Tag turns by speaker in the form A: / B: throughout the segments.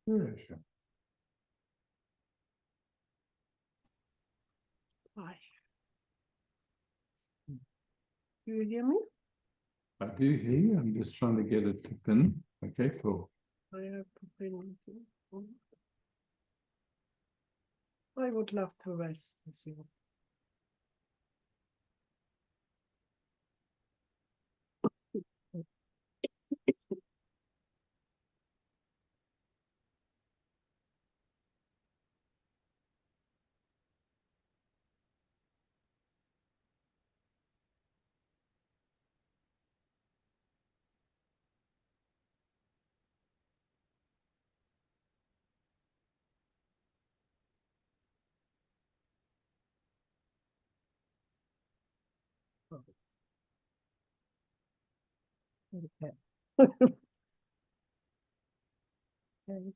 A: Yeah, sure.
B: Hi. Do you hear me?
A: I do hear you. I'm just trying to get it to pin. Okay, cool.
B: I have to pin it. I would love to rest with you. Okay. Okay.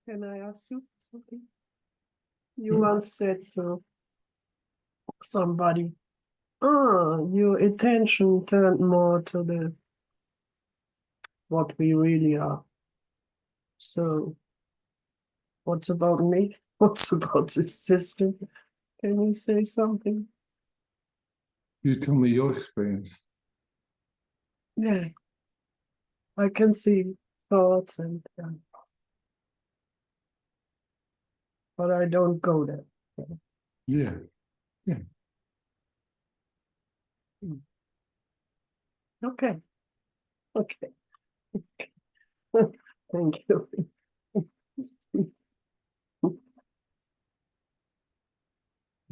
B: can I ask you something? You once said to somebody, your attention turned more to the what we really are. So what's about me? What's about this system? Can you say something?
A: You tell me your experience.
B: Yeah, I can see thoughts but I don't go there.
A: Yeah.
B: Okay. Okay. Thank you.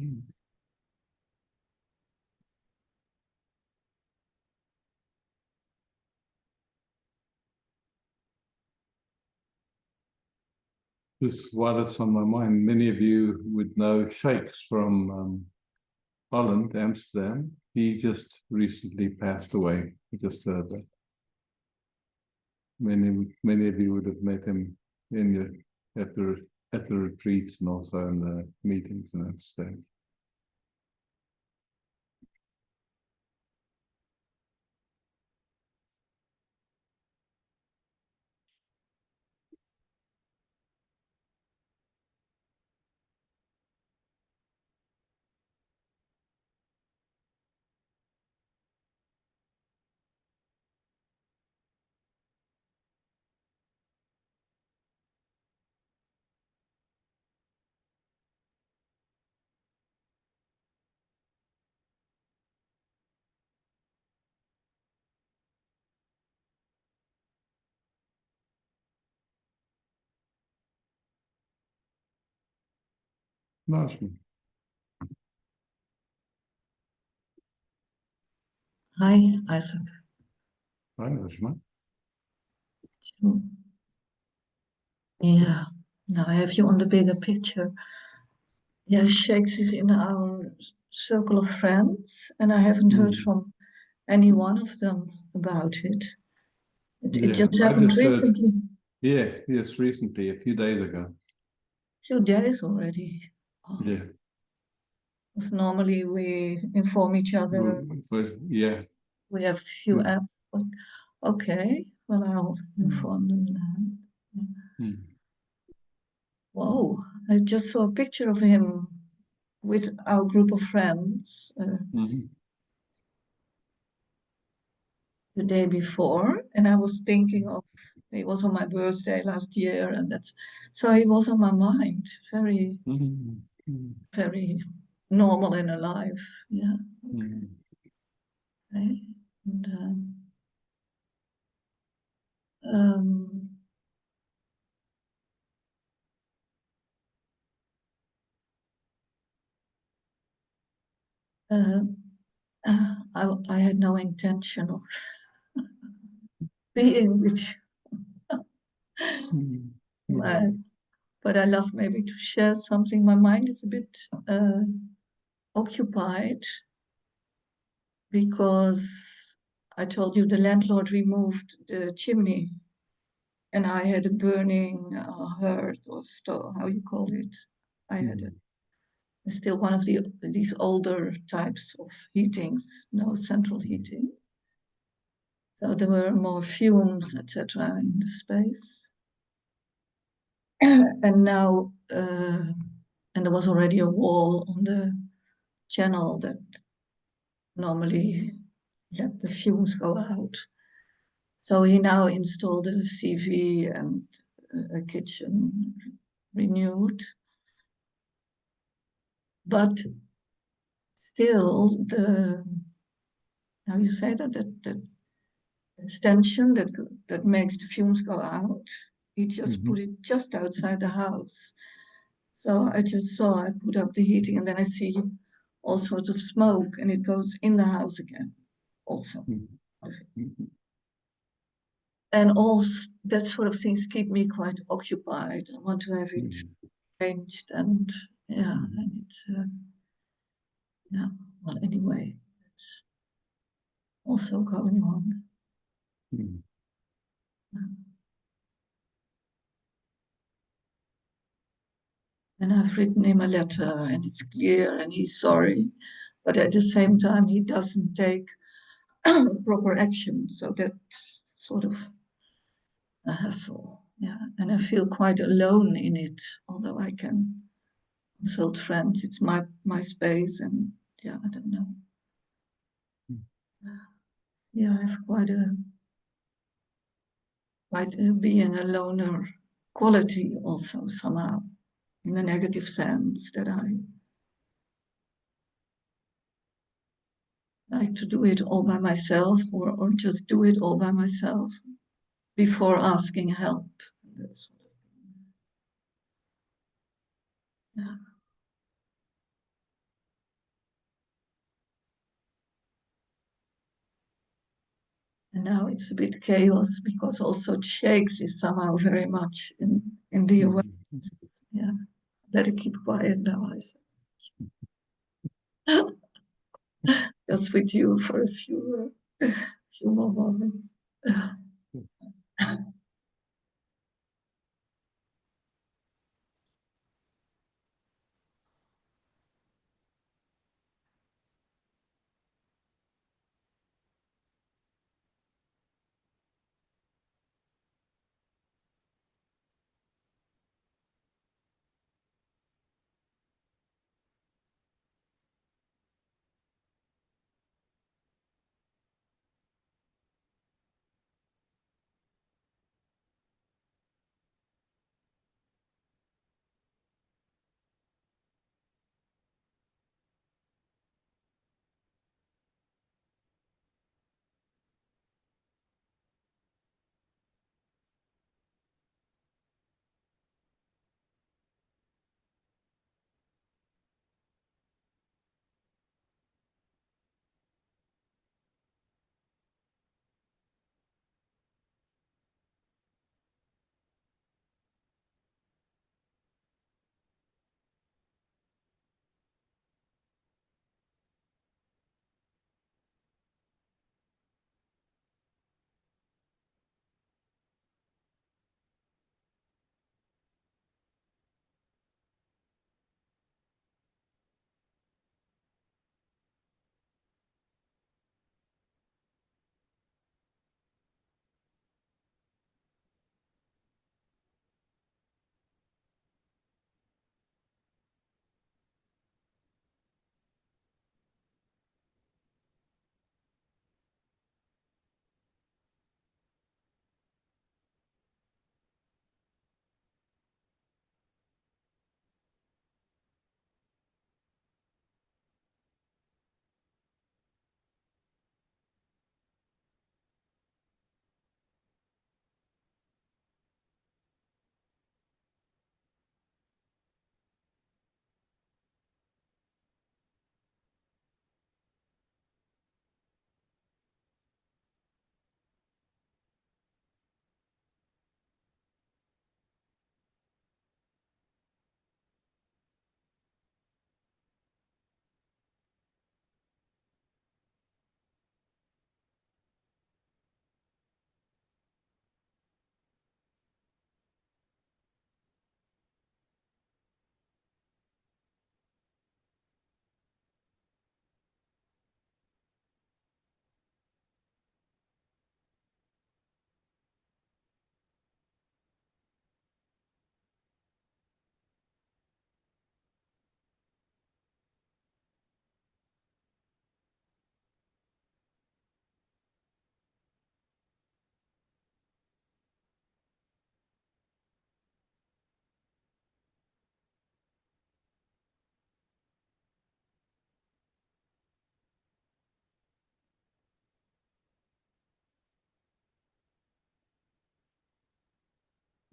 A: Mm. Just while it's on my mind, many of you would know Shakes from Holland, Amsterdam. He just recently passed away. We just heard that. Many of you would have met him in at the retreats and also in the meetings in Amsterdam. Nice one.
C: Hi, Isaac.
A: Hi, Rashma.
C: Yeah, now I have you on the bigger picture. Yeah, Shakes is in our circle of friends, and I haven't heard from any one of them about it. It
A: Yeah,
C: just
A: I
C: happened
A: just heard.
C: recently,
A: Yes, recently, a few days ago.
C: a few days already. Oh,
A: Yeah.
C: 'cause normally we inform each other,
A: Yeah.
C: we have few
A: Mm.
C: apps, but okay, well, I'll inform them then.
A: Mm.
C: Whoa, I just saw a picture of him with our group of friends.
A: Mhm.
C: The day before, and I was thinking of it was on my birthday last year, and that's so it was on my mind. Very,
A: Mhm. Mhm.
C: very normal and alive. Yeah.
A: Mhm.
C: Okay. And, um, uh, I had no intention of being with you.
A: Mhm.
C: But I love maybe to share something. My mind is a bit occupied because I told you the landlord removed the chimney and I had a burning hearth or stove, how you call it. I had still one of these older types of heatings, no central heating. So there were more fumes, etc., in the space. And now, and there was already a wall on the channel that normally let the fumes go out. So he now installed a CV and a kitchen renewed. But still, how you say that extension that makes the fumes go out, he just put it just outside the house. So I just saw I put up the heating and then I see all sorts of smoke and it goes in the house again also. And all that sort of things keep me quite occupied. I want to have it changed and yeah, and it, yeah, well, anyway, it's also going on. And I've written him a letter, and it's clear, and he's sorry, but at the same time, he doesn't take proper action. So that's sort of a hassle. Yeah, and I feel quite alone in it, although I can consult friends. It's my space, and yeah, I don't know. Yeah, I have quite a being a loner quality also somehow, in a negative sense, that I like to do it all by myself, or just do it all by myself before asking help. That's yeah. And now it's a bit chaos because also shakes is somehow very much in the awareness. Yeah, better keep quiet now, I said. Just with you for a few more moments.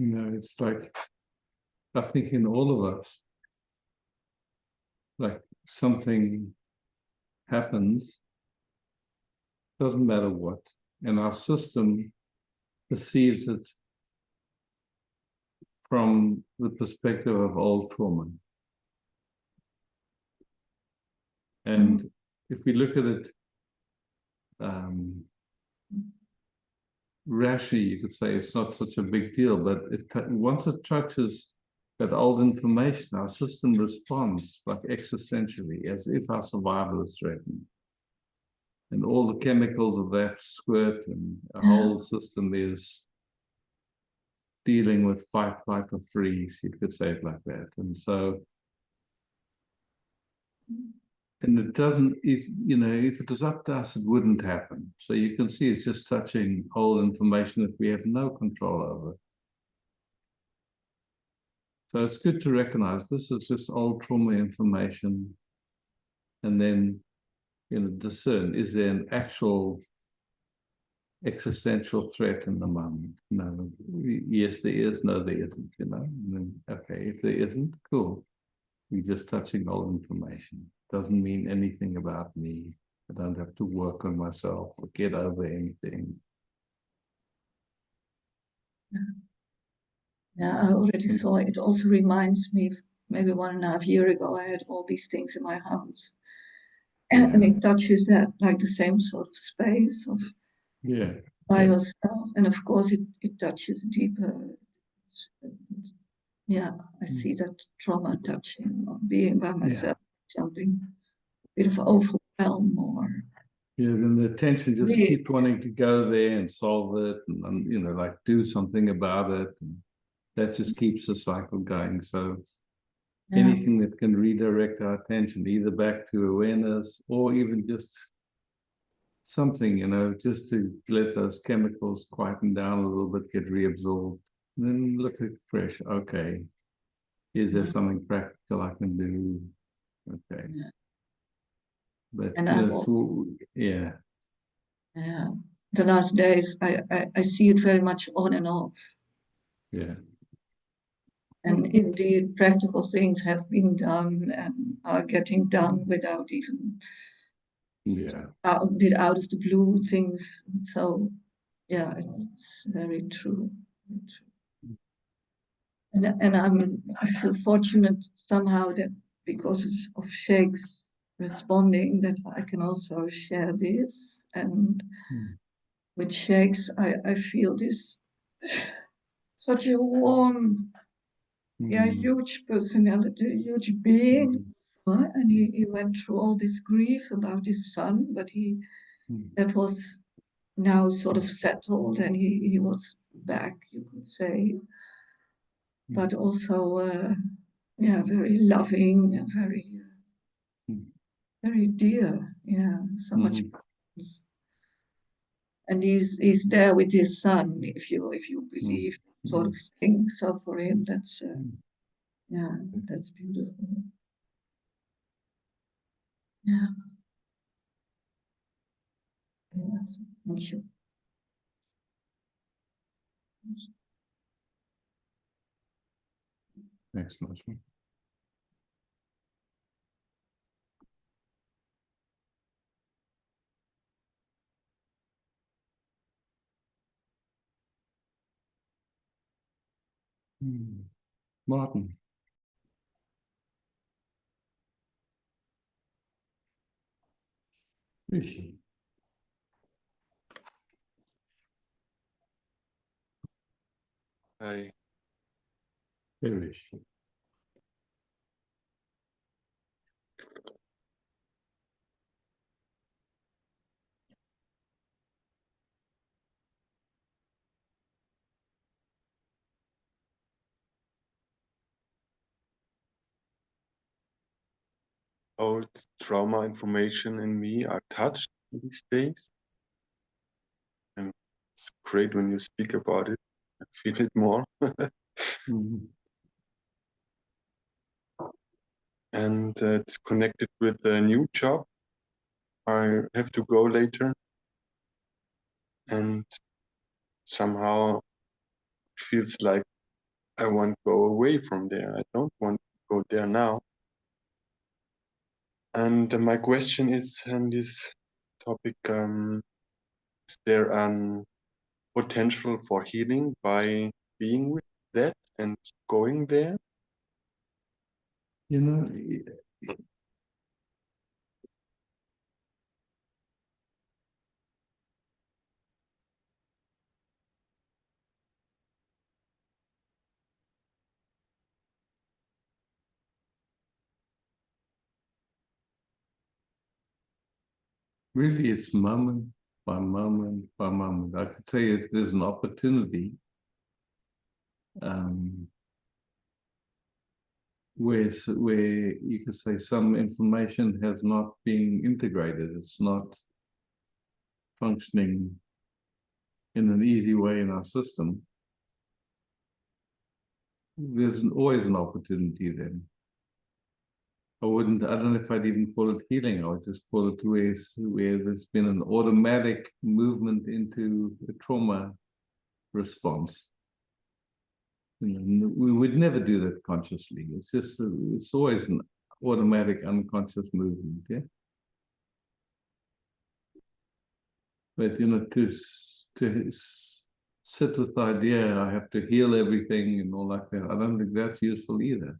A: It's like, I think in all of us, like something happens, doesn't matter what, and our system perceives it from the perspective of old trauma. And if we look at it rashly, you could say it's not such a big deal, but once it touches that old information, our system responds like existentially, as if our survival is threatened. And all the chemicals of that squirt, and the whole system is dealing with fight, flight, or freeze, you could say it like that. And so, and it doesn't, if it was up to us, it wouldn't happen. So you can see it's just touching old information that we have no control over. So it's good to recognize this is just old trauma information, and then, discern, is there an actual existential threat in the moment? No. Yes, there is. No, there isn't, And then, okay, if there isn't, cool. We're just touching old information. Doesn't mean anything about me. I don't have to work on myself or get over anything.
C: Yeah, I already saw it. It also reminds me, maybe 1.5 years ago, I had all these things in my house. And it touches that, like the same sort of space of by yourself. And of course, it touches deeper. Yeah, I see that trauma touching, or being by myself, something, a bit of overwhelm or.
A: Yeah, then the attention just
C: Really?
A: keep wanting to go there and solve it, and like do something about it. And that just keeps the cycle going. So anything that can redirect our attention either back to awareness or even just something, just to let those chemicals quieten down a little bit, get reabsorbed, and then look at fresh. Okay, is there something practical I can do? Okay.
C: Yeah.
A: But
C: And
A: yeah.
C: Yeah, the last days I see it very much on and off.
A: Yeah.
C: And indeed, practical things have been done and are getting done without even a bit out of the blue things. So yeah, it's very true. And I feel fortunate somehow that because of Shakes responding, that I can also share this. And with Shakes, I feel this such a warm, huge personality, huge being. And he went through all this grief about his son, but that was now sort of settled, and he was back, you could say. But also, very loving, and very dear. Yeah, so much. And he's there with his son, if you believe sort of thing. So for him, that's that's beautiful. Yeah. Yes. Thank you.
A: Thanks, Lashmi. Martin. Rishi.
D: Hi.
A: Hey, Rishi.
D: Old trauma information in me are touched these days. And it's great when you speak about it. I feel it more. And it's connected with a new job. I have to go later. And somehow it feels like I want to go away from there. I don't want to go there now. And my question is on this topic, is there an potential for healing by being with that and going there?
A: Really, it's moment by moment by moment. I could say if there's an opportunity where you could say some information has not been integrated. It's not functioning in an easy way in our system. There's always an opportunity then. I don't know if I'd even call it healing. I would just call it where there's been an automatic movement into a trauma response. We would never do that consciously. It's always an automatic unconscious movement, yeah. But to sit with the idea I have to heal everything and all like that, I don't think that's useful either.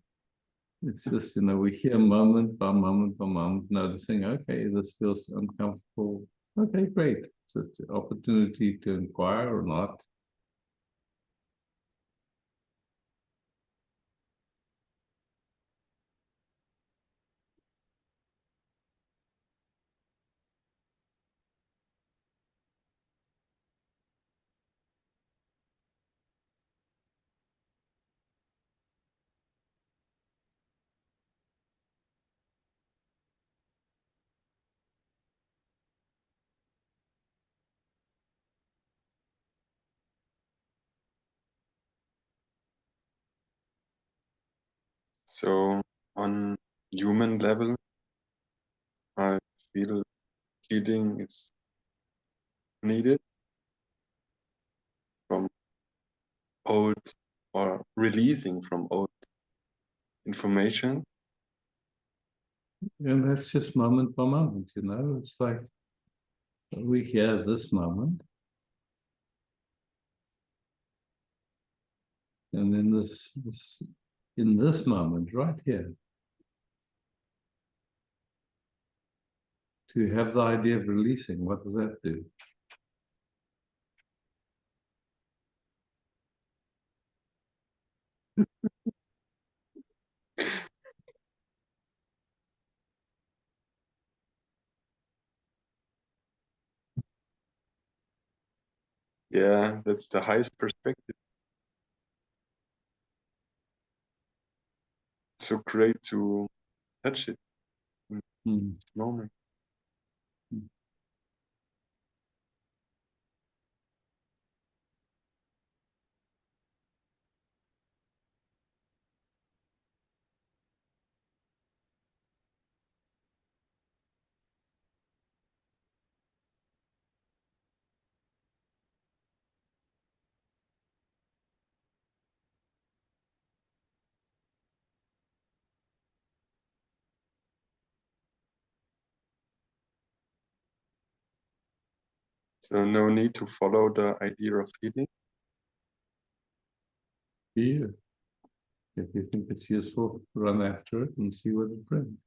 A: It's just, we hear moment by moment by moment, noticing, okay, this feels uncomfortable. Okay, great. So it's an opportunity to inquire or not.
D: So on human level, I feel healing is needed from old or releasing from old information.
A: And that's just moment by moment, It's like we hear this moment. And then in this moment, right here, to have the idea of releasing, what does that do?
D: Yeah, that's the highest perspective. So great to touch it in this moment. So no need to follow the idea of healing.
A: Here, if you think it's useful, run after it and see what it brings.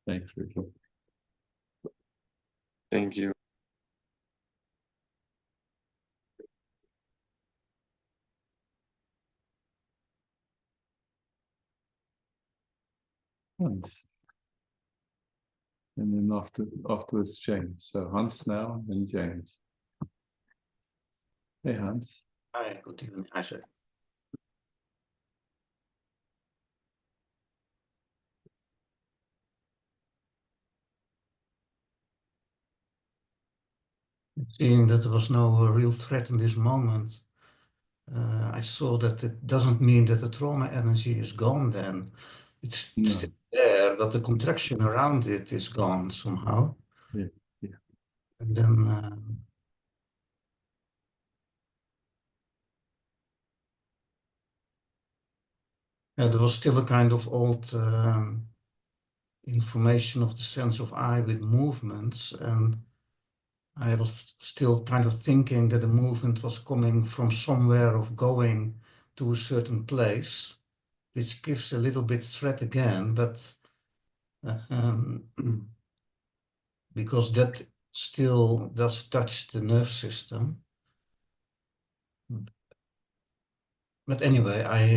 A: Thanks, Rachel.
D: Thank you.
A: Hans. And then afterwards, James. So Hans now and James. Hey, Hans.
E: Hi, good evening, Isaac. Seeing that there was no real threat in this moment, I saw that it doesn't mean that the trauma energy is gone then. It's still there, but the contraction around it is gone somehow.
A: Yeah.
E: And then there was still a kind of old information of the sense of I with movements, and I was still kind of thinking that the movement was coming from somewhere of going to a certain place, which gives a little bit threat again, but because that still does touch the nerve system. But anyway, I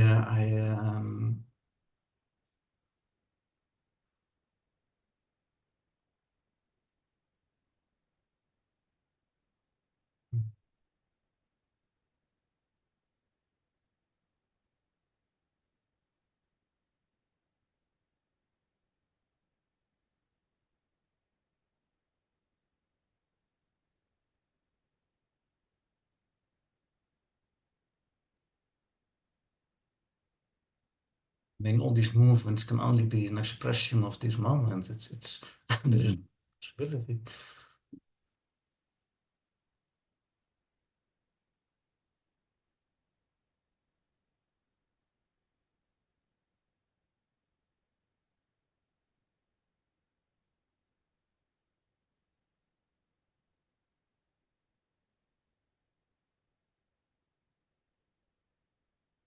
E: mean, all these movements can only be an expression of this moment. It's there is no possibility.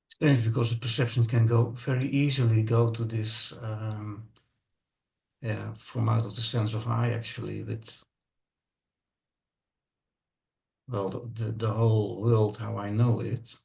E: Strange because the perception can go very easily go to this, yeah, from out of the sense of I actually, with well, the whole world how I know it.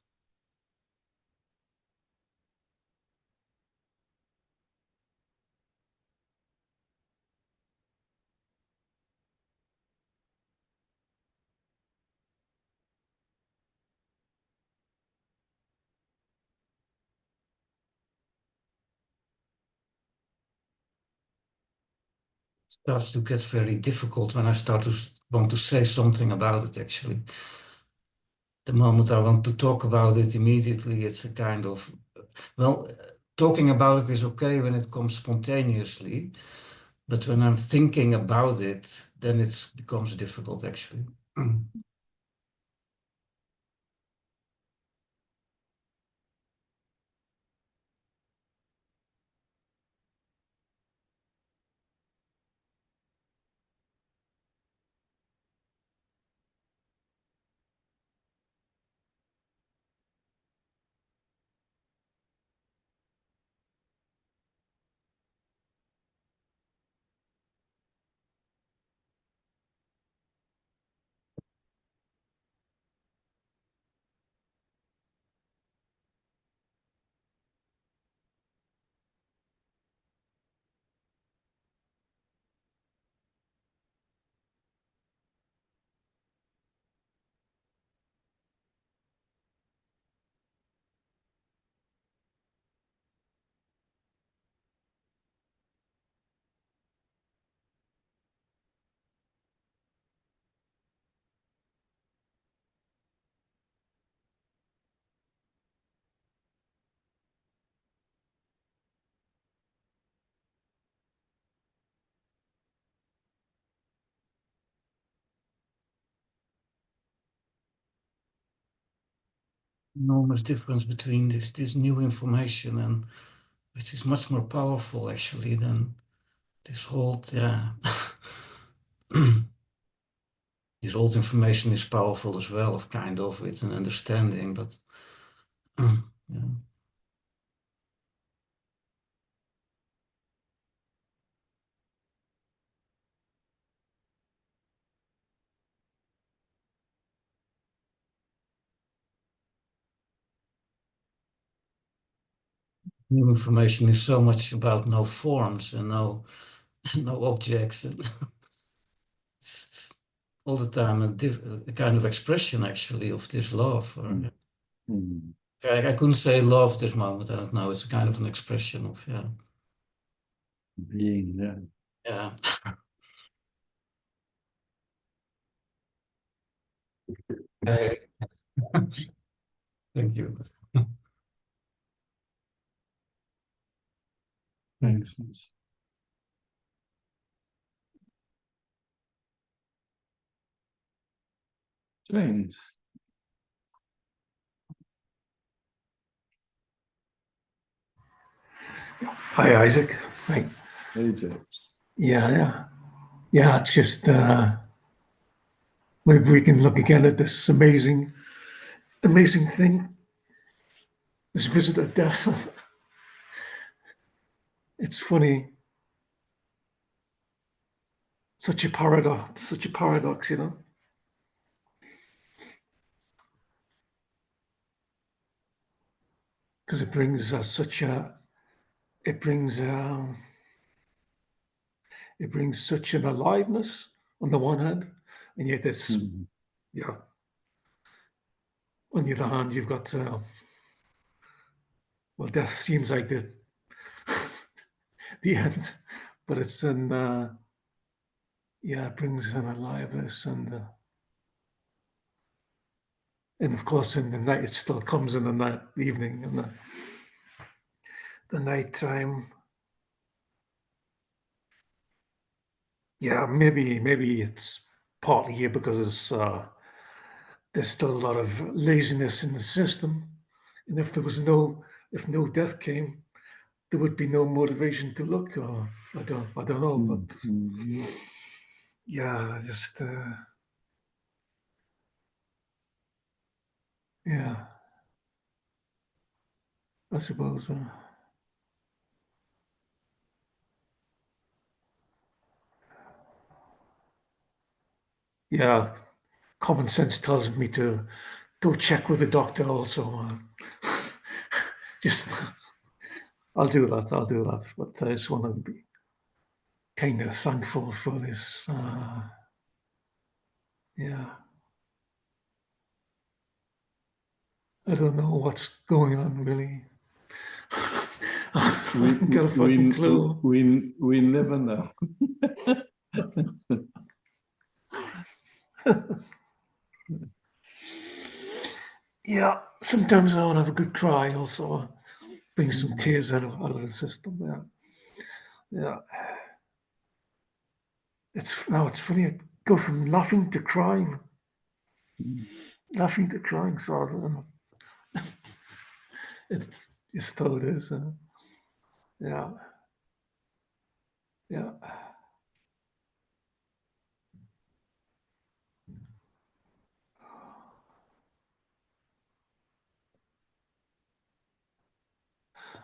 E: Starts to get very difficult when I start to want to say something about it actually. The moment I want to talk about it immediately, it's a kind of, well, talking about it is okay when it comes spontaneously, but when I'm thinking about it, then it becomes difficult actually. Enormous difference between this new information and which is much more powerful actually than this old, yeah. This old information is powerful as well, of kind of with an understanding, but yeah. New information is so much about no forms and no no objects, and it's all the time a kind of expression actually of this love. Or, I couldn't say love this moment. I don't know. It's a kind of an expression of
A: Being, yeah.
E: yeah. Uh, Thank you.
A: Thanks. James.
F: Hi, Isaac. Hi.
A: Hey, James.
F: Yeah. It's just maybe we can look again at this amazing thing, this visit of death. It's funny. Such a paradox, you know. Because it brings it brings such an aliveness on the one hand, and yet it's yeah. On the other hand, you've got well, death seems like the end, but it's it brings an aliveness, and of course in the night it still comes in the night, evening, and the night time. Yeah, maybe it's partly here because there's still a lot of laziness in the system, and if no death came, there would be no motivation to look. Or I don't know, but yeah, just yeah, I suppose. Yeah, common sense tells me to go check with the doctor also. Just I'll do that. But I just want to be kind of thankful for this. Yeah, I don't know what's going on really. I haven't got a fucking clue.
A: we never know.
F: Yeah, sometimes I want to have a good cry. Also, bring some tears out of the system. Yeah. It's funny. I go from laughing to crying, laughing to crying. So it's just how it is. Yeah, yeah.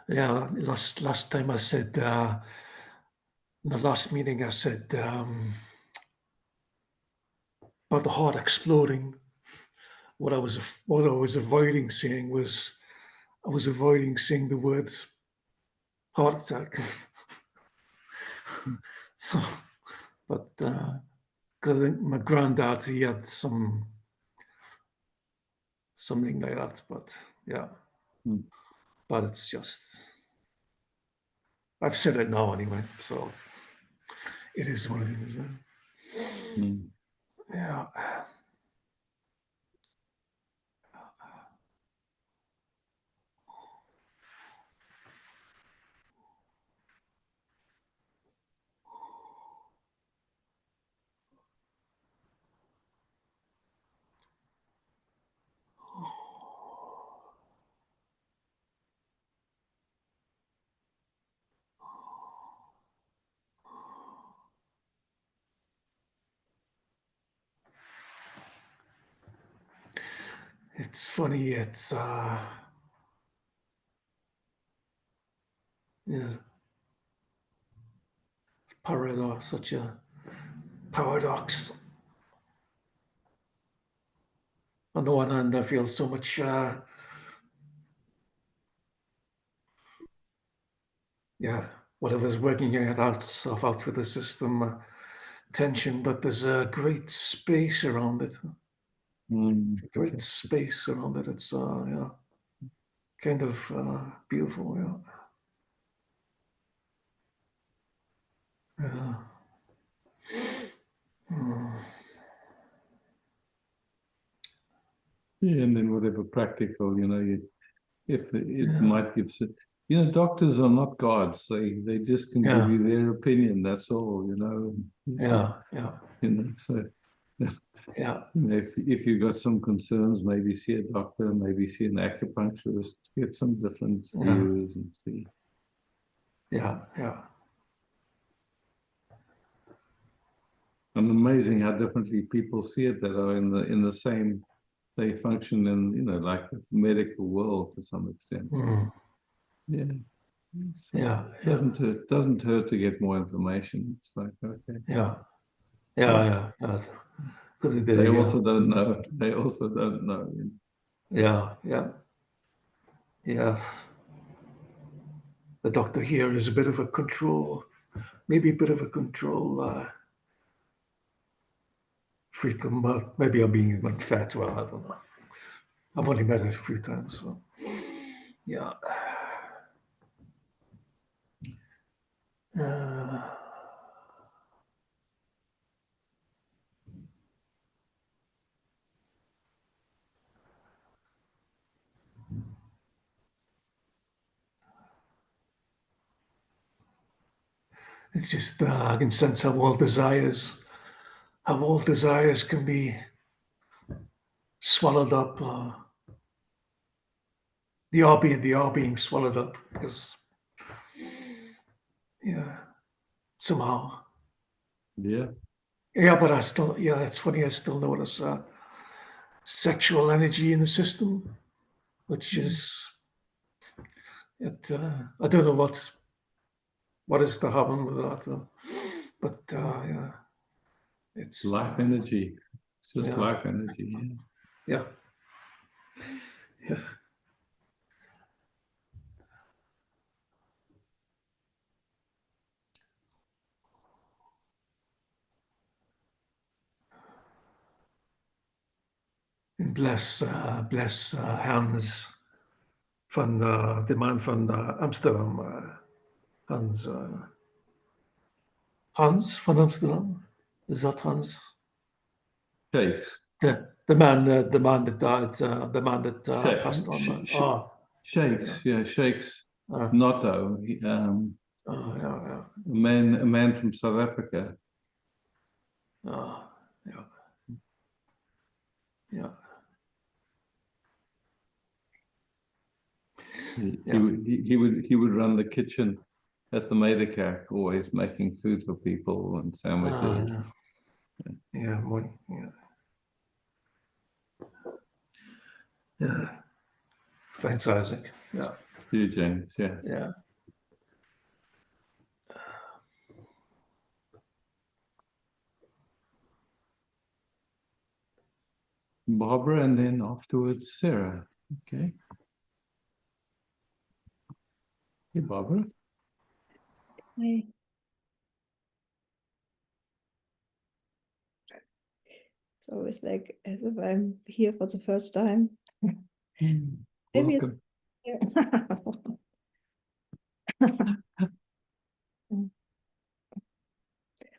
F: Yeah, last time I said in the last meeting I said about the heart exploding. What I was avoiding saying was I was avoiding saying the words heart attack. So, but because I think my granddad he had something like that. But yeah, but it's just I've said it now anyway, so it is what it is. Yeah. It's funny. It's yeah, paradox. Such a paradox. On the one hand, I feel so much. Yeah, whatever's working it out stuff out for the system tension, but there's a great space around it. Great space around it. It's yeah, kind of beautiful. Yeah.
A: Yeah, and then whatever practical, if it
F: Yeah.
A: might give, doctors are not gods. They just can give
F: Yeah.
A: you their opinion. That's all,
F: Yeah.
A: So
F: Yeah.
A: if you've got some concerns, maybe see a doctor, maybe see an acupuncturist, get some different views and see.
F: Yeah.
A: And amazing how differently people see it that are in the same, they function in, you know, like the medical world to some extent.
F: Mm.
A: Yeah. So
F: Yeah,
A: it doesn't hurt to get more information. It's like, okay.
F: yeah, yeah. Good idea,
A: They
F: yeah.
A: also don't know. They also don't know.
F: Yeah, yeah, yeah. The doctor here is a bit of a control, maybe a bit of a control freak. Maybe I'm being unfair to her. I don't know. I've only met her a few times, so yeah. It's just I can sense how all desires can be swallowed up. They are being swallowed up because yeah, somehow.
A: Yeah.
F: Yeah, but I still, yeah, it's funny. I still notice sexual energy in the system, which is it. I don't know what is to happen with that, but yeah, it's
A: Life energy. It's just
F: yeah,
A: life energy. Yeah.
F: yeah, yeah. En bless Hans van de man van Amsterdam. Hans, Hans van Amsterdam. Is that Hans?
A: Shakes.
F: The man that died, the man that passed on.
A: Shakes. Yeah. Shakes.
F: Uh,
A: Notto.
F: yeah.
A: A man from South Africa.
F: Yeah. Yeah.
A: He would run the kitchen at the Medekak, always making food for people and sandwiches.
F: Yeah, mooi. Yeah. Yeah. Thanks, Isaac. Yeah.
A: You, James. Yeah.
F: Yeah.
A: Barbara, and then afterwards Sarah. Okay. Hey, Barbara.
G: Hi. It's always like as if I'm here for the first time. Maybe it's
A: Welcome.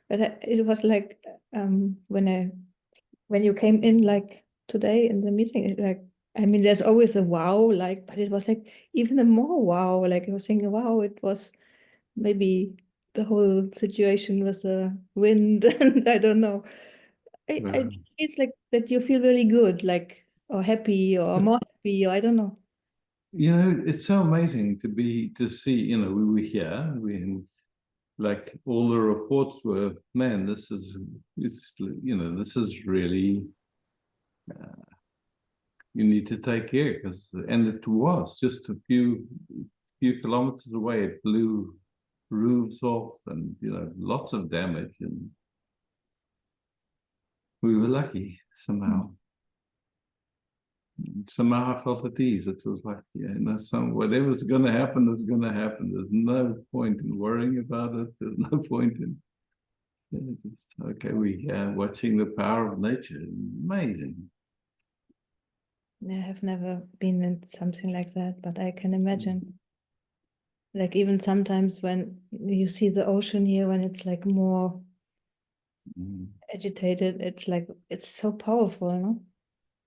G: but it was like when you came in like today in the meeting, like I mean, there's always a wow, like, but it was like even a more wow. Like I was thinking, wow, it was maybe the whole situation with the wind, and I don't know. It's like that you feel really good, like or happy or more happy, or I don't know.
A: You know, it's so amazing to see, you know, we were here, like all the reports were, man, this is really, you need to take care and it was just a few kilometers away, it blew roofs off and, you know, lots of damage, and we were lucky somehow. Somehow I felt at ease. It was like, yeah, no, whatever's going to happen is going to happen. There's no point in worrying about it. There's no point in, okay, we are watching the power of nature. Amazing.
G: I have never been in something like that, but I can imagine. Like even sometimes when you see the ocean here, when it's like more agitated, it's like it's so powerful, no?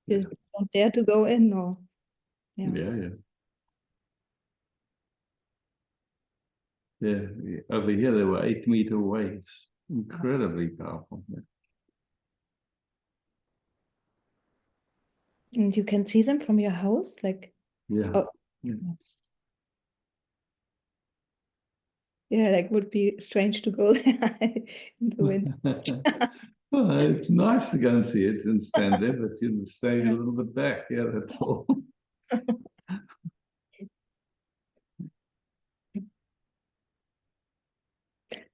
G: You don't dare to go in, or
A: Yeah. Over here there were 8-meter waves. Incredibly powerful.
G: And you can see them from your house, like
A: Yeah.
G: yeah, like would be strange to go there in the wind.
A: No, it's nice to go and see it and stand there, but you stay a little bit back. Yeah, that's all.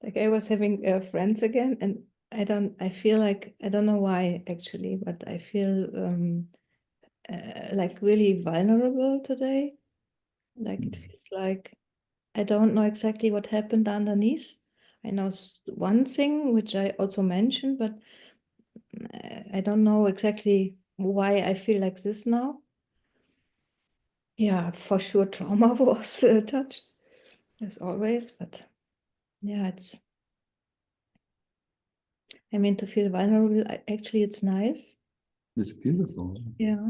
G: Like I was having friends again, and I feel like, I don't know why actually, but I feel like really vulnerable today. Like it feels like I don't know exactly what happened underneath. I know one thing which I also mentioned, but I don't know exactly why I feel like this now. Yeah, for sure, trauma was touched as always, but yeah, I mean, to feel vulnerable, actually, it's nice.
A: It's beautiful.
G: Yeah.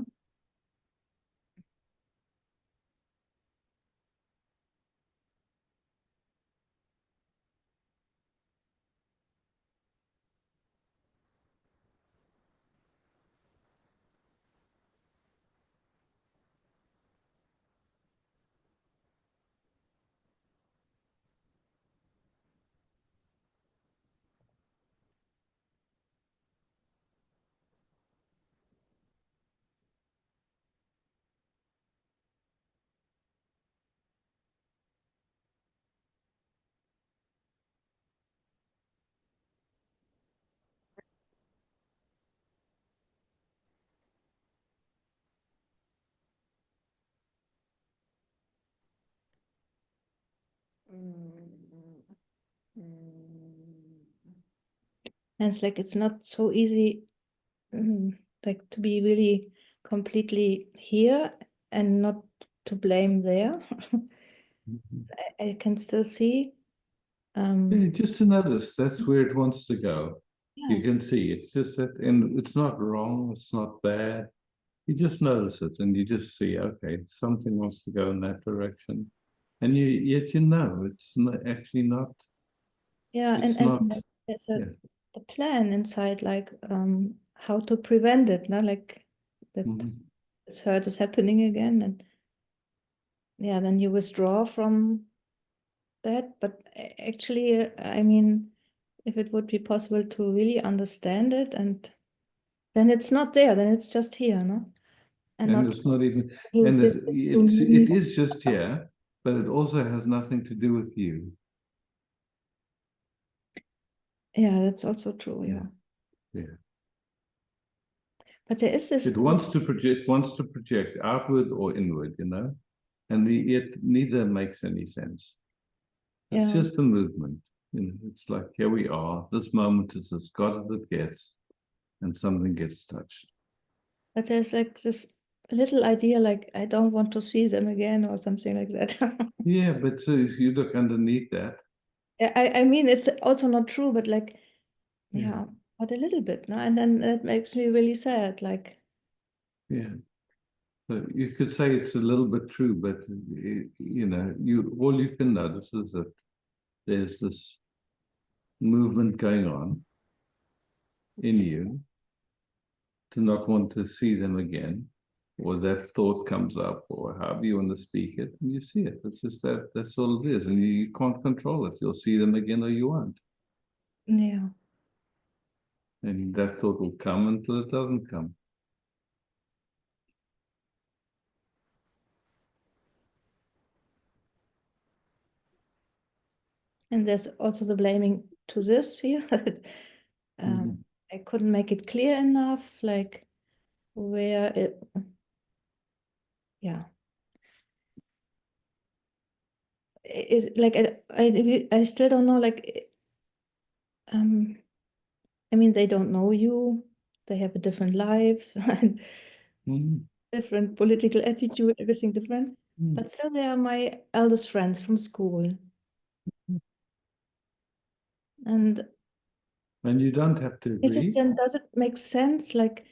G: And it's like it's not so easy, like to be really completely here and not to blame there. I can still see.
A: Yeah, just to notice that's where it wants to go.
G: Yeah,
A: You can see it's just that, and it's not wrong, it's not bad. You just notice it and you just see, okay, something wants to go in that direction. And yet you know it's not, actually not,
G: yeah,
A: it's
G: and
A: not,
G: there's
A: yeah.
G: the plan inside, like how to prevent it, no? Like that
A: Mhm.
G: this hurt is happening again, and yeah, then you withdraw from that. But actually, I mean, if it would be possible to really understand it, and then it's not there, then it's just here, no? And
A: And
G: not
A: it's not even,
G: you
A: and
G: did
A: it,
G: this to
A: it's,
G: me.
A: it is just here, but it also has nothing to do with you.
G: Yeah, that's also true. Yeah,
A: Yeah.
G: but there is this.
A: It wants to project outward or inward, you know, and yet neither makes any sense. It's
G: Yeah,
A: just a movement. You know, it's like here we are. This moment is as God as it gets, and something gets touched.
G: but there's like this little idea, like I don't want to see them again or something like that.
A: Yeah, but if you look underneath that,
G: I mean, it's also not true, but like,
A: yeah,
G: yeah, but a little bit, no? And then that makes me really sad. Like,
A: yeah. So you could say it's a little bit true, but you know, all you can notice is that there's this movement going on in you to not want to see them again, or that thought comes up, or however you want to speak it, and you see it. It's just that that's all it is, and you can't control it. You'll see them again or you won't.
G: yeah.
A: And that thought will come until it doesn't come.
G: And there's also the blaming to this here.
A: Mhm.
G: I couldn't make it clear enough, like where it, yeah. Is like I still don't know, like um I mean, they don't know you, they have a different life,
A: Mhm.
G: different political attitude, everything different,
A: Mhm.
G: but still they are my eldest friends from school. And
A: And you don't have to
G: is it
A: agree.
G: then, does it make sense, like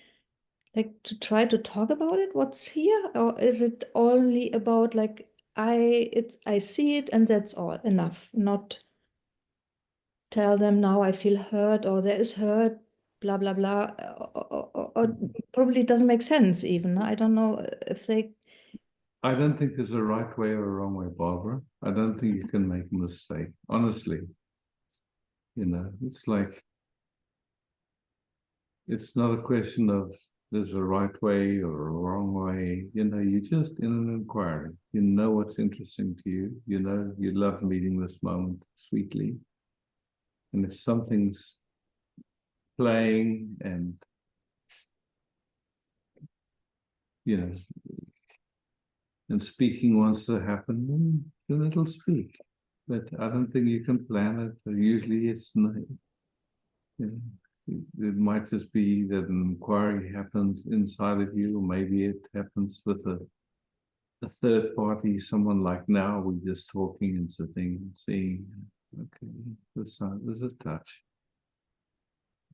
G: to try to talk about it, what's here, or is it only about like I see it and that's all enough, not tell them now I feel hurt or there is hurt, blah blah blah, or probably it doesn't make sense even. I don't know if they.
A: I don't think there's a right way or a wrong way, Barbara. I don't think you can make a mistake. Honestly, you know, it's like it's not a question of there's a right way or a wrong way. You know, you're just in an inquiry. You know what's interesting to you. You know, you love meeting this moment sweetly. And if something's playing and, you know, and speaking wants to happen, then it'll speak. But I don't think you can plan it. Usually it's not, you know, it might just be that an inquiry happens inside of you, or maybe it happens with a third party, someone like now, we're just talking and sitting and seeing, okay, there's a touch.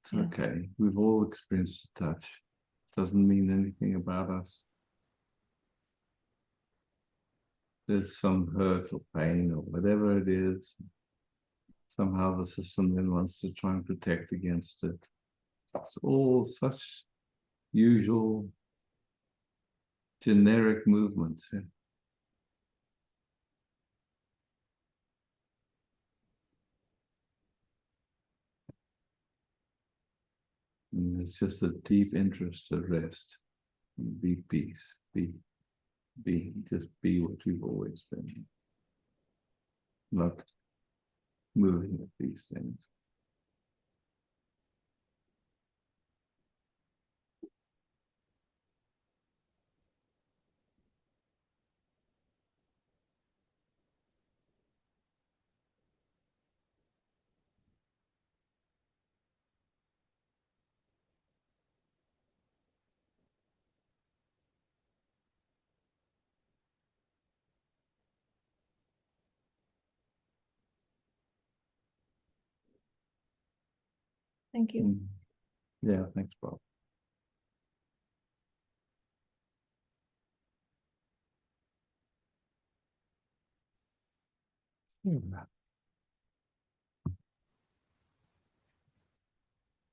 A: It's
G: Yeah.
A: okay. We've all experienced a touch. Doesn't mean anything about us. There's some hurt or pain or whatever it is. Somehow the system then wants to try and protect against it. It's all such usual generic movements. Yeah. And it's just a deep interest to rest, be peace, just be what you've always been. Not moving at these things.
G: Thank you.
A: Mm. Yeah, thanks, Bob.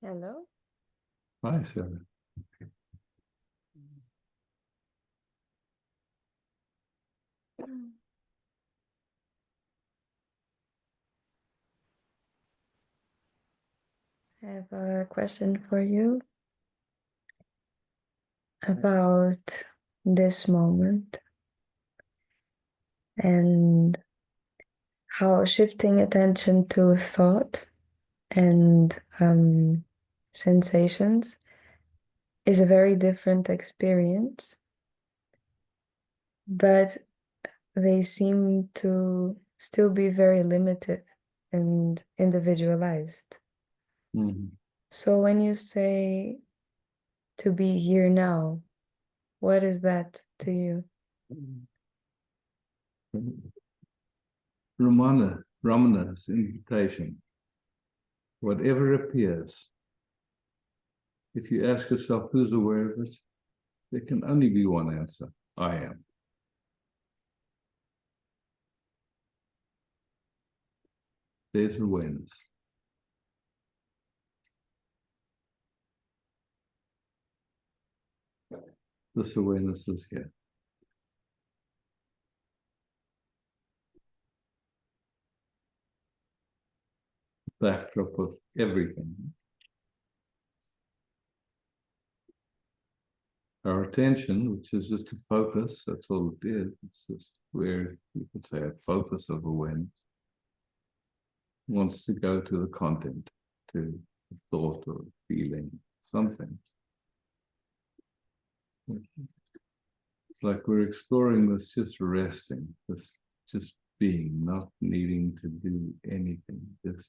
H: Hello.
A: Hi, Sarah.
H: I have a question for you about this moment and how shifting attention to thought and sensations is a very different experience, but they seem to still be very limited and individualized.
A: Mhm.
H: So when you say to be here now, what is that to you?
A: Ramana's invitation, whatever appears, if you ask yourself who's aware of it, there can only be one answer: I am. There's awareness. This awareness is here. Backdrop of everything. Our attention, which is just a focus, that's all it is. It's just where you could say a focus of awareness, wants to go to the content, to a thought or a feeling, something. It's like we're exploring this just resting, this just being, not needing to do anything, just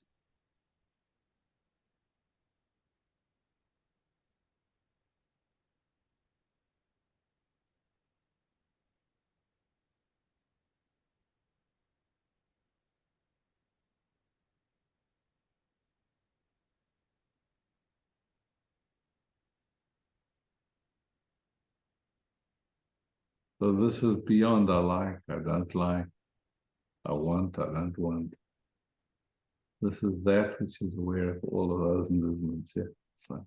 A: so this is beyond I like, I don't like, I want, I don't want. This is that which is aware of all of those movements. Yeah. It's like,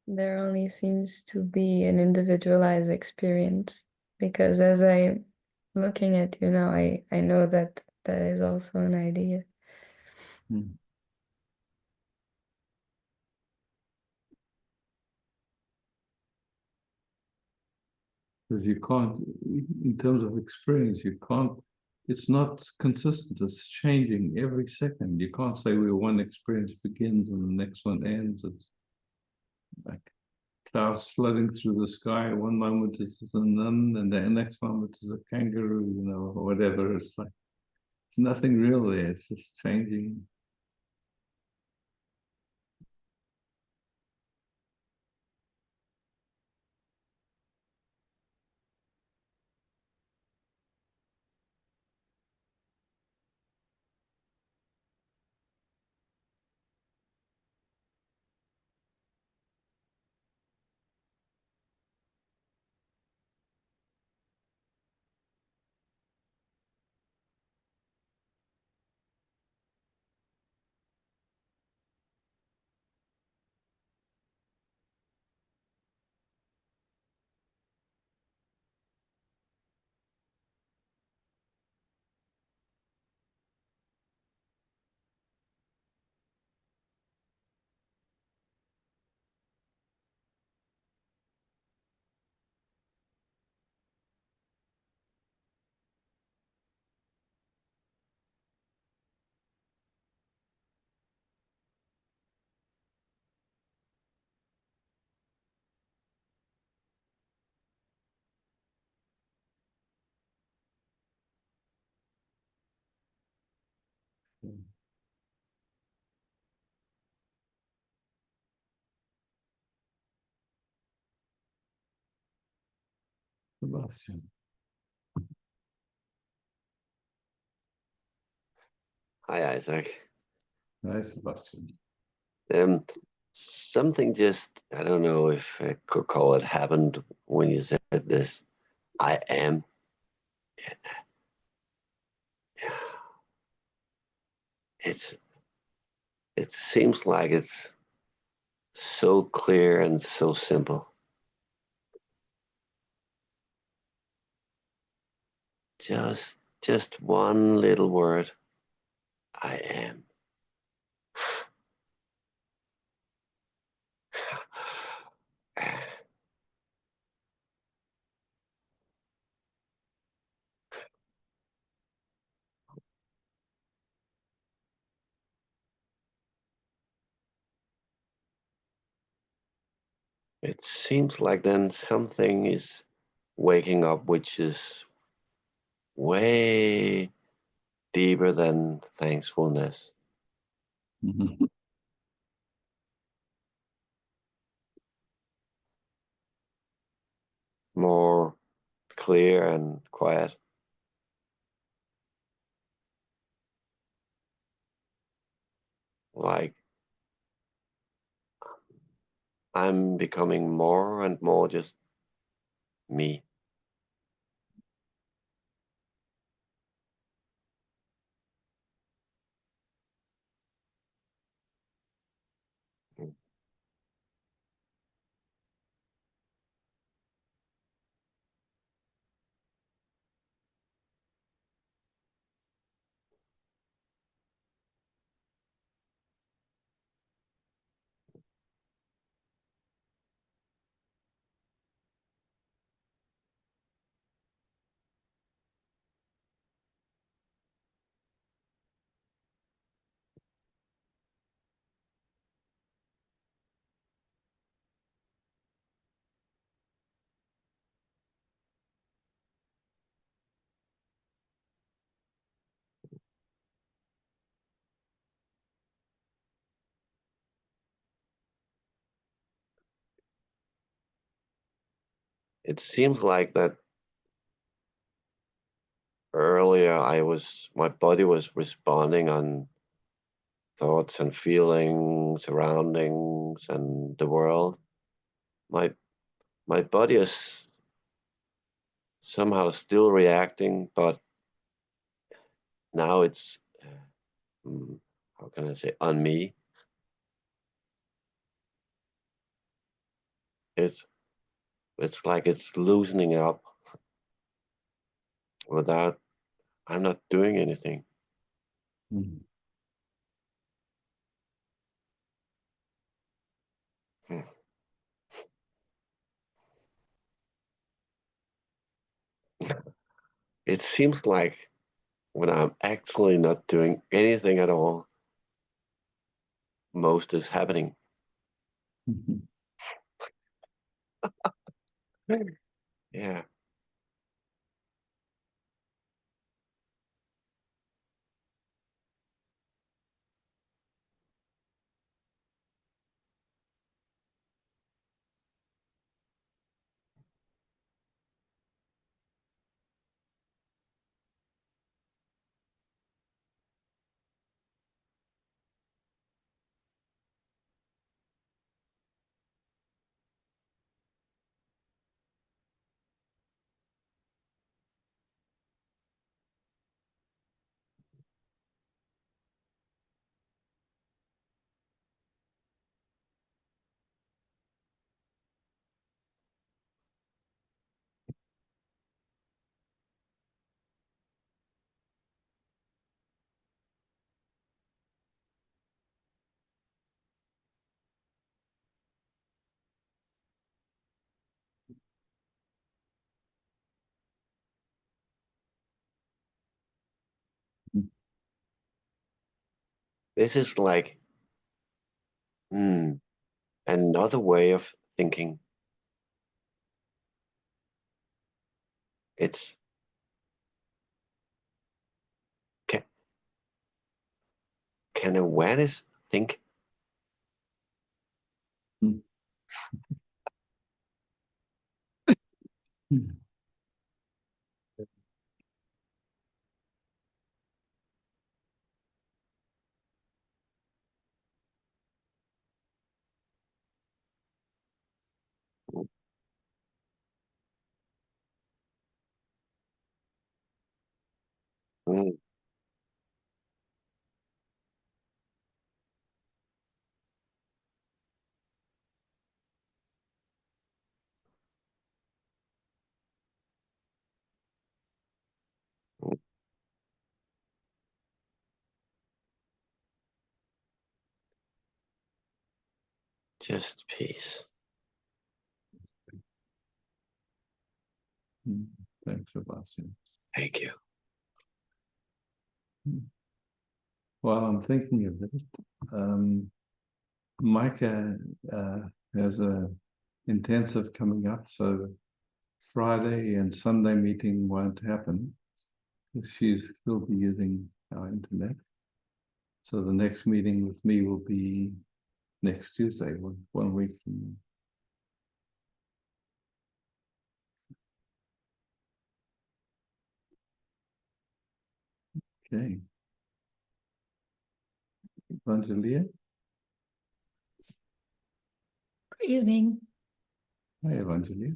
H: There only seems to be an individualized experience, because as I'm looking at you now, I know that that is also an idea.
A: Hmm. Because you can't, in terms of experience, you can't, it's not consistent, it's changing every second. You can't say where one experience begins and the next one ends. It's like clouds floating through the sky. One moment it's a nun, and the next moment is a kangaroo, you know, or whatever. It's like, it's nothing real there, it's just changing. Sebastian.
I: Hi, Isaac.
A: Hi, Sebastian.
I: Something just, I don't know if I could call it, happened when you said this. I am. It seems like it's so clear and so simple. Just one little word. I am. It seems like then something is waking up, which is way deeper than thankfulness.
A: Mhm.
I: More clear and quiet. Like I'm becoming more and more just me. It seems like that earlier my body was responding on thoughts and feelings, surroundings, and the world. My my body is somehow still reacting, but now it's how can I say, on me. It's like it's loosening up without I'm not doing anything.
A: Mm.
I: Hmm. It seems like when I'm actually not doing anything at all, most is happening.
A: Mhm.
I: Yeah. This is like another way of thinking. It's can, can awareness think?
A: Mm. Mm.
I: Mm, just peace.
A: Mm. Thanks, Sebastian.
I: Thank you.
A: While I'm thinking of it, Micah has a intensive coming up, so Friday and Sunday meeting won't happen. She'll be using our internet. So the next meeting with me will be next Tuesday, one week from now. Okay. Evangelia?
J: Good evening.
A: Hi, Evangelia.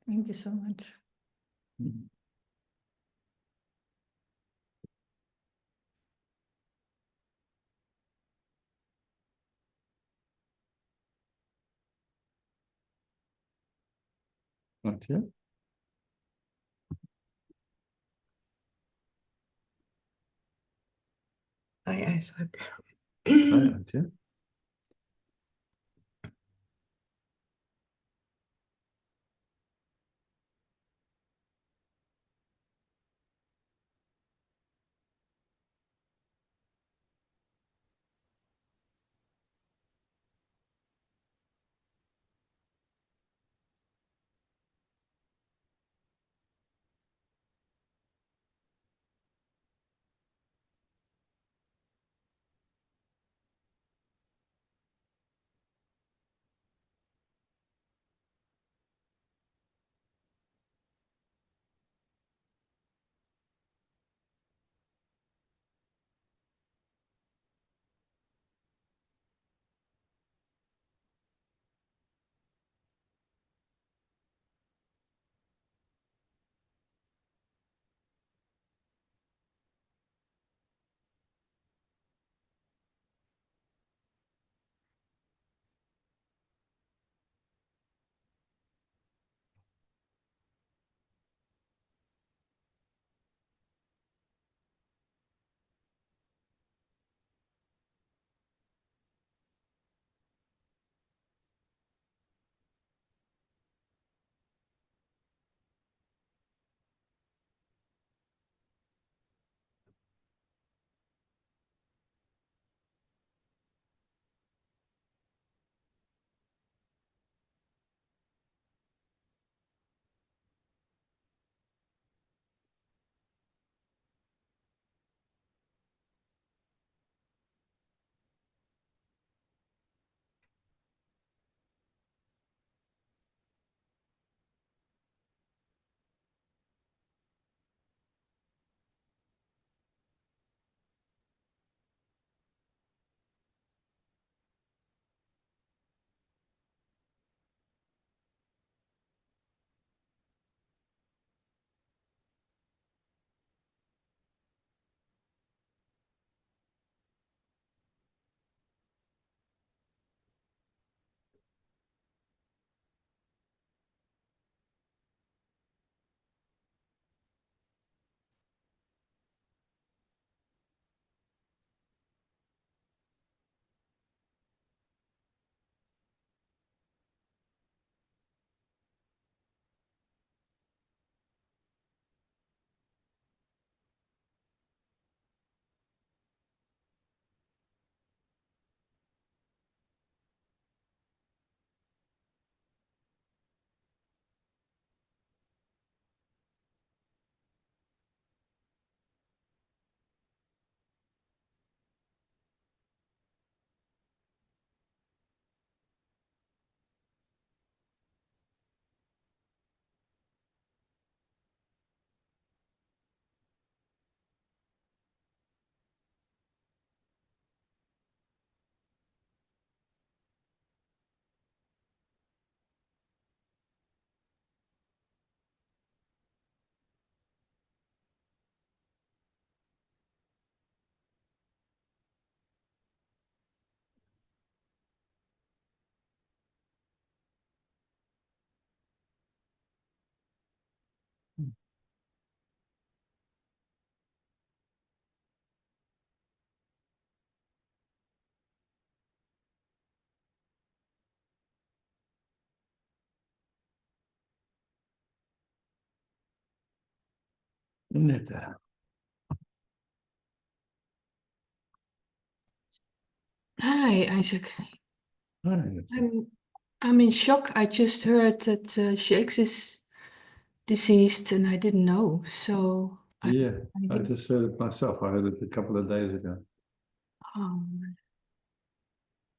J: Thank you so much.
A: Mm. Not yet.
B: I thought.
A: Not yet. Netta.
J: Hi, Isaac.
A: Hi.
J: I'm in shock. I just heard that Shakes is deceased, and I didn't know. So
A: Yeah, I
J: I
A: just heard it myself. I heard it a couple of days ago.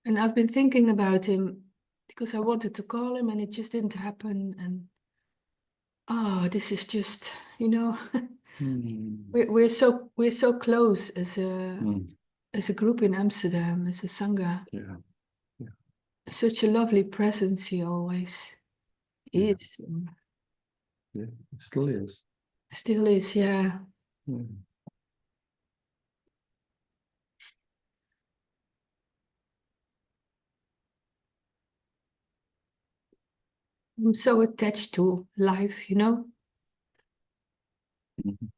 J: and I've been thinking about him because I wanted to call him, and it just didn't happen. And this is just,
A: Hmm.
J: we're so close
A: Hmm.
J: as a group in Amsterdam, as a sangha.
A: Yeah. Yeah.
J: Such a lovely presence he always
A: Yeah.
J: is.
A: Yeah, it still is.
J: Still is, yeah.
A: Yeah.
J: I'm so attached to life, you know.
A: Mhm.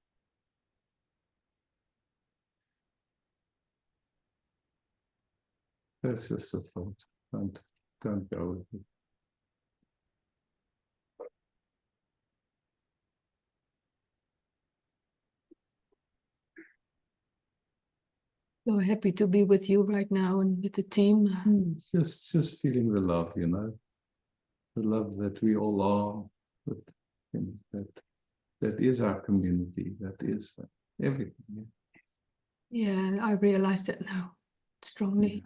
A: That's just a thought. Don't go with it.
J: So happy to be with you right now and with the team.
A: It's just feeling the love, you know, the love that we all are, that is our community, that is everything.
J: Yeah, I realize that now strongly.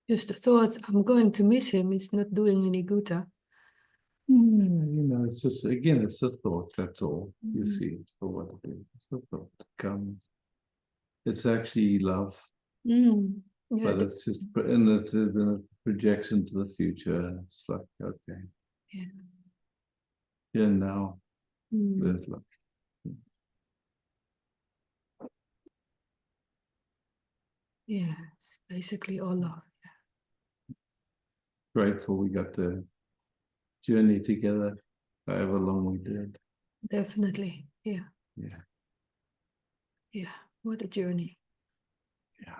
J: Just the thought, I'm going to miss him. It's not doing any good. Huh?
A: You know, it's just, again, it's a thought, that's all. You
J: Mm.
A: see it for what it is. It's a thought. It's actually love,
J: Yeah,
A: but it's just, and it projects into the future. It's like, okay,
J: yeah.
A: here now,
J: Mm.
A: there's love.
J: Yeah, it's basically all love.
A: Grateful we got to journey together, however long we did.
J: Definitely. Yeah,
A: Yeah,
J: yeah. What a journey.
A: yeah.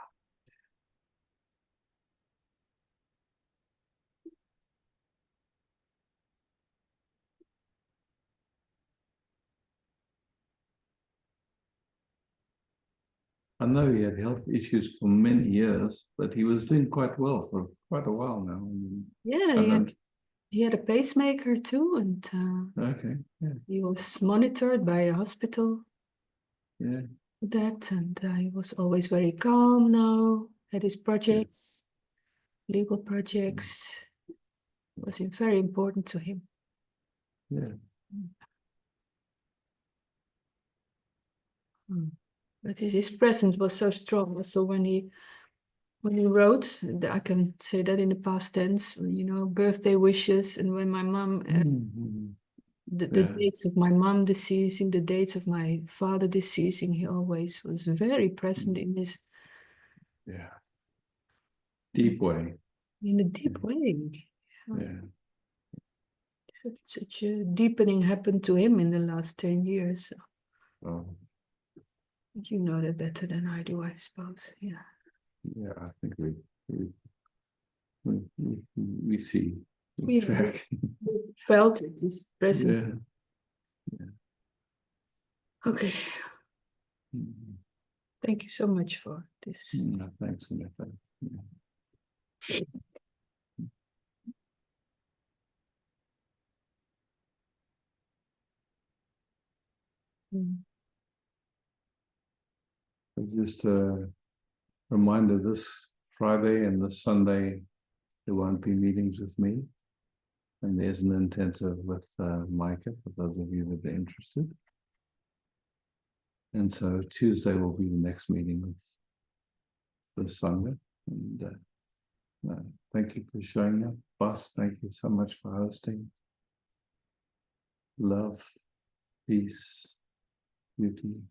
A: I know he had health issues for many years, but he was doing quite well for quite a while now.
J: Yeah, he had a pacemaker too, and
A: okay, yeah,
J: he was monitored by a hospital.
A: yeah,
J: That, and he was always very calm now. Had his projects, legal projects. Was very important to him.
A: yeah.
J: But his presence was so strong. So when he wrote, I can say that in the past tense, you know, birthday wishes, and when my mom,
A: Mhm.
J: the
A: Yeah.
J: dates of my mom deceasing, the dates of my father deceasing, he always was very present in this,
A: Yeah. Deep way.
J: in a deep way.
A: Yeah.
J: Such a deepening happened to him in the last 10 years.
A: Oh,
J: You know that better than I do, I suppose. Yeah.
A: yeah, I think we see, we
J: Yeah,
A: track.
J: we felt it is present.
A: Yeah.
J: Okay.
A: Mhm.
J: Thank you so much for this.
A: Yeah, thanks, Anita. Yeah.
J: Mm.
A: Just a reminder, this Friday and this Sunday, there won't be meetings with me. And there's an intensive with Micah, for those of you that are interested. And so Tuesday will be the next meeting with the Sunday. And thank you for showing up. Bas, thank you so much for hosting. Love, peace, beauty,